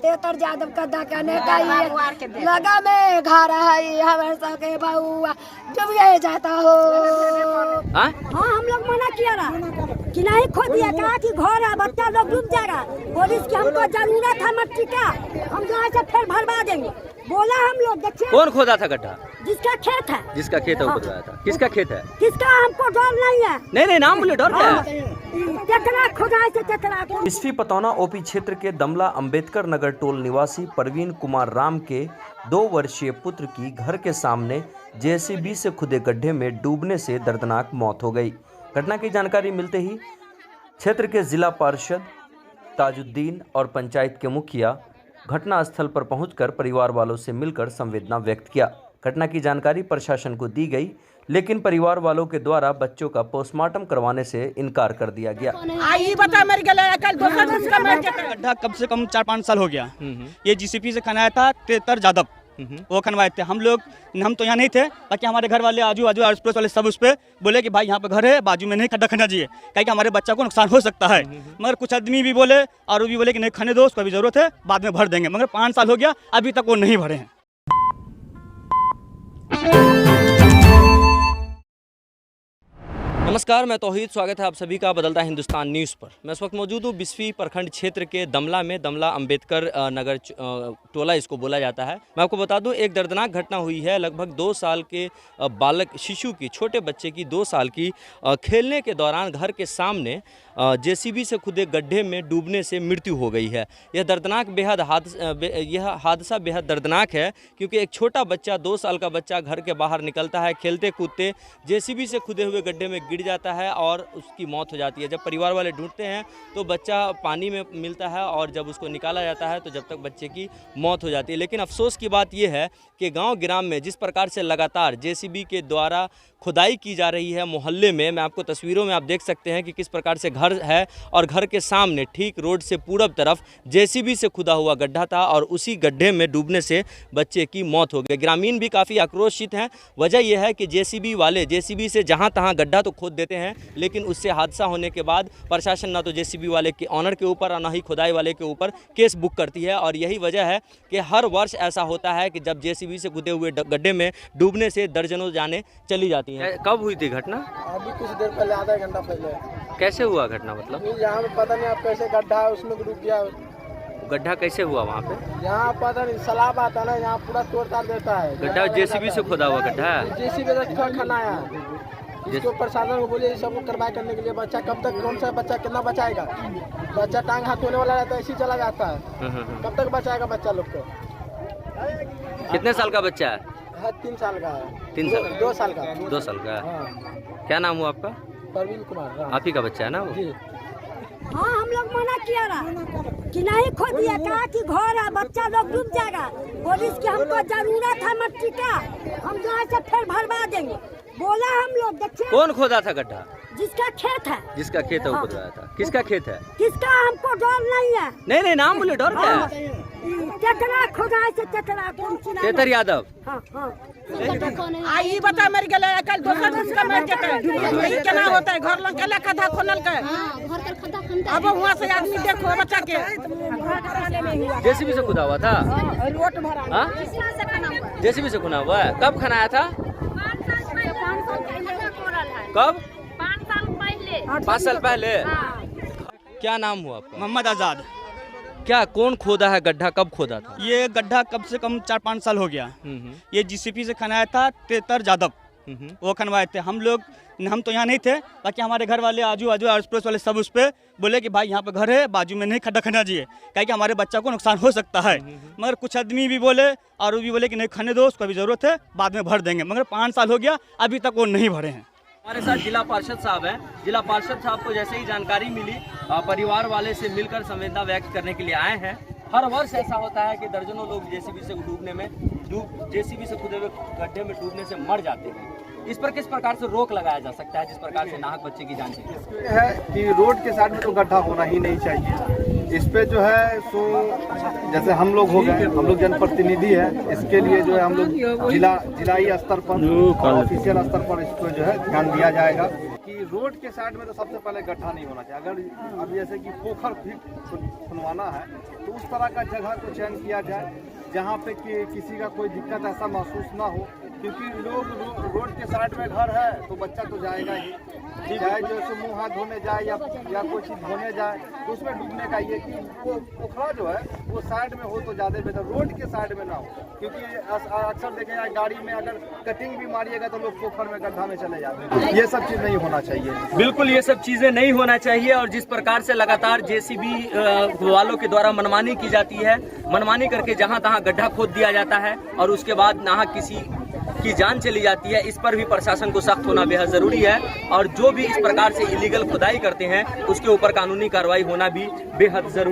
तेतर यादव कद्दा कहने का ये लगा में घर है हमारे सबके बहुआ जब ये जाता हो। हाँ हम लोग मना किया रहा कि नहीं खो दिया कहा कि घर है बच्चा लोग डूब जाएगा। पुलिस की हमको जरूरत है मट्टी का, हम यहाँ से फिर भरवा देंगे बोला हम लोग। देखिए कौन खोदा था गड्ढा? जिसका खेत है। जिसका खेत है वो खुदवाया था। किसका खेत है? किसका हमको डर नहीं है। नहीं नाम बोले, डर क्या है? चकरा खुदाई से चकरा। बिस्फी पतौना ओपी क्षेत्र के दमला अंबेडकर नगर टोल निवासी परवीन कुमार राम के 2 वर्षीय पुत्र की घर के सामने जेसीबी से खुदे गड्ढे में डूबने से दर्दनाक मौत हो गई। घटना की जानकारी मिलते ही क्षेत्र के जिला पार्षद ताजुद्दीन और पंचायत के मुखिया घटनास्थल पर पहुंचकर परिवार वालों से मिलकर संवेदना व्यक्त किया। घटना की जानकारी प्रशासन को दी गई, लेकिन परिवार वालों के द्वारा बच्चों का पोस्टमार्टम करवाने से इनकार कर दिया गया। गड्ढा कम से कम 4-5 साल हो गया। ये जीसीपी से खनाया था तेतर यादव, वो खनवाए थे। हम तो यहाँ नहीं थे, बाकी हमारे घर वाले आजू बाजू आस पड़ोस वाले सब उस पर बोले कि भाई यहाँ पे घर है, बाजू में नहीं खड्डा खनना चाहिए, क्या कि हमारे बच्चा को नुकसान हो सकता है। मगर कुछ आदमी भी बोले और वो भी बोले कि नहीं खने दो, उसको अभी जरूरत है बाद में भर देंगे। मगर 5 साल हो गया अभी तक वो नहीं भरे हैं। नमस्कार, मैं तौहीद, स्वागत है आप सभी का बदलता हिंदुस्तान न्यूज़ पर। मैं इस वक्त मौजूद हूँ बिस्फी प्रखंड क्षेत्र के दमला में। दमला अंबेडकर नगर टोला इसको बोला जाता है। मैं आपको बता दूं, एक दर्दनाक घटना हुई है। लगभग 2 साल के बालक शिशु की, छोटे बच्चे की 2 साल की खेलने के दौरान घर के सामने जेसीबी से खुदे गड्ढे में डूबने से मृत्यु हो गई है। यह हादसा बेहद दर्दनाक है, क्योंकि एक छोटा बच्चा, 2 साल का बच्चा घर के बाहर निकलता है, खेलते कूदते जेसीबी से खुदे हुए गड्ढे में गिर जाता है और उसकी मौत हो जाती है। जब परिवार वाले ढूंढते हैं तो बच्चा पानी में मिलता है और जब उसको निकाला जाता है तो जब तक बच्चे की मौत हो जाती है। लेकिन अफसोस की बात यह है कि गांव गिराम में जिस प्रकार से लगातार जेसीबी के द्वारा खुदाई की जा रही है मोहल्ले में, मैं आपको तस्वीरों में आप देख सकते हैं कि किस प्रकार से घर है और घर के सामने ठीक रोड से पूरब तरफ जेसीबी से खुदा हुआ गड्ढा था और उसी गड्ढे में डूबने से बच्चे की मौत हो गई। ग्रामीण भी काफ़ी आक्रोशित हैं। वजह यह है कि जेसीबी वाले जेसीबी से जहां तहां गड्ढा तो खोद देते हैं, लेकिन उससे हादसा होने के बाद प्रशासन ना तो जेसीबी वाले के ऑनर के ऊपर और ना ही खुदाई वाले के ऊपर केस बुक करती है। और यही वजह है कि हर वर्ष ऐसा होता है कि जब जेसीबी से खुदे हुए गड्ढे में डूबने से दर्जनों जाने चली जाती हैं। कब हुई थी घटना? अभी कुछ देर पहले, आधा घंटा पहले। कैसे हुआ घटना? मतलब यहाँ पे पता नहीं आप कैसे गड्ढा है उसमें डूब गया। गड्ढा कैसे हुआ वहाँ पे? यहाँ पता नहीं, सैलाब आता है ना, यहाँ पूरा तोड़ ताड़ देता है। गड्ढा जेसीबी से खुदा हुआ गड्ढा है। जेसीबी से खनाया। इसको प्रशासन को बोलिए सबको कार्रवाई करने के लिए। बच्चा कब तक, कौन सा बच्चा कितना बचाएगा? बच्चा टांग हाथ होने वाला रहता है, ऐसे चला जाता है। कब तक बचाएगा बच्चा लोग को? कितने साल का बच्चा है? 3 साल का है। 3 साल? 2 साल का। 2 साल का। हाँ। क्या नाम हुआ आपका? परवीन कुमार। आप ही का बच्चा है ना वो? हाँ हम लोग मना किया रहा कि नहीं खो दिया कहा कि घर है बच्चा लोग डूब जाएगा। पुलिस की हमको जरूरत है मट्टी का, हम यहाँ से फिर भरवा देंगे बोला हम लोग। देखिए कौन खोदा था गड्ढा? जिसका खेत है। जिसका खेत है वो खुदवाया था। किसका खेत है? किसका हमको डर नहीं है। नहीं नाम बोले, डर क्या है? चकरा खुदाई से चकरा। तेतर यादव। आई बता मर गेले कल दोसर उसका मर जेतै। ई केना होतै? घर लंग केला खड्डा खोनल के। घर कर खड्डा अब वहां से आदमी देखो बच्चा के जेसीबी से खुदा हुआ था। रोट भरा। हां जेसीबी से खुना हुआ है। कब खनाया था? 5 साल पहले कोरल है। कब? 5 साल पहले। 5 साल पहले। क्या नाम हुआ आपका? मोहम्मद आज़ाद। क्या कौन खोदा है गड्ढा? कब खोदा था? ये गड्ढा कम से कम 4-5 साल हो गया। ये जीसीपी से खनाया था तेतर यादव, वो खनवाए थे। हम तो यहाँ नहीं थे, बाकी हमारे घर वाले आजू बाजू आस पड़ोस वाले सब उस पर बोले कि भाई यहाँ पे घर है, बाजू में नहीं खड्डा खनना चाहिए, क्या कि हमारे बच्चा को नुकसान हो सकता है। मगर कुछ आदमी भी बोले और वो भी बोले कि नहीं खने दो, उसको अभी ज़रूरत है बाद में भर देंगे। मगर 5 साल हो गया अभी तक वो नहीं भरे हैं। हमारे साथ जिला पार्षद साहब हैं। जिला पार्षद साहब को जैसे ही जानकारी मिली, परिवार वाले से मिलकर संवेदना व्यक्त करने के लिए आए हैं। हर वर्ष ऐसा होता है कि दर्जनों लोग जेसीबी से जेसीबी से खुदे हुए गड्ढे में डूबने से मर जाते हैं। इस पर किस प्रकार से रोक लगाया जा सकता है, जिस प्रकार से नाहक बच्चे की जान चली है कि रोड के साइड में तो गड्ढा होना ही नहीं चाहिए। इस पे जो है सो जैसे हम लोग हो गए, हम लोग जनप्रतिनिधि है, इसके लिए जो है हम लोग जिलाई स्तर पर, ऑफिशियल स्तर पर इसको जो है ध्यान दिया जाएगा। कि रोड के साइड में तो सबसे पहले गड्ढा नहीं होना चाहिए। अगर अब जैसे कि पोखर भी खुनवाना है तो उस तरह का जगह को चयन किया जाए जहाँ पे कि किसी का कोई दिक्कत ऐसा महसूस ना हो, क्योंकि लोग रोड के साइड में घर है तो बच्चा तो जाएगा ही, चाहे जो से मुँह हाथ धोने जाए या कोई चीज़ धोने जाए तो उसमें डूबने का ये कि वो पोखरा जो है वो साइड में हो तो ज़्यादा बेहतर, रोड के साइड में ना हो, क्योंकि अक्सर देखे जाए गाड़ी में अगर कटिंग भी मारिएगा तो लोग पोखर में गड्ढा में चले जाते हैं। ये सब चीज़ नहीं होना चाहिए। बिल्कुल ये सब चीज़ें नहीं होना चाहिए। और जिस प्रकार से लगातार जेसीबी वालों के द्वारा मनमानी की जाती है, मनमानी करके जहां तहां गड्ढा खोद दिया जाता है और उसके बाद नाहक किसी की जान चली जाती है, इस पर भी प्रशासन को सख्त होना बेहद जरूरी है। और जो भी इस प्रकार से इलीगल खुदाई करते हैं उसके ऊपर कानूनी कार्रवाई होना भी बेहद जरूरी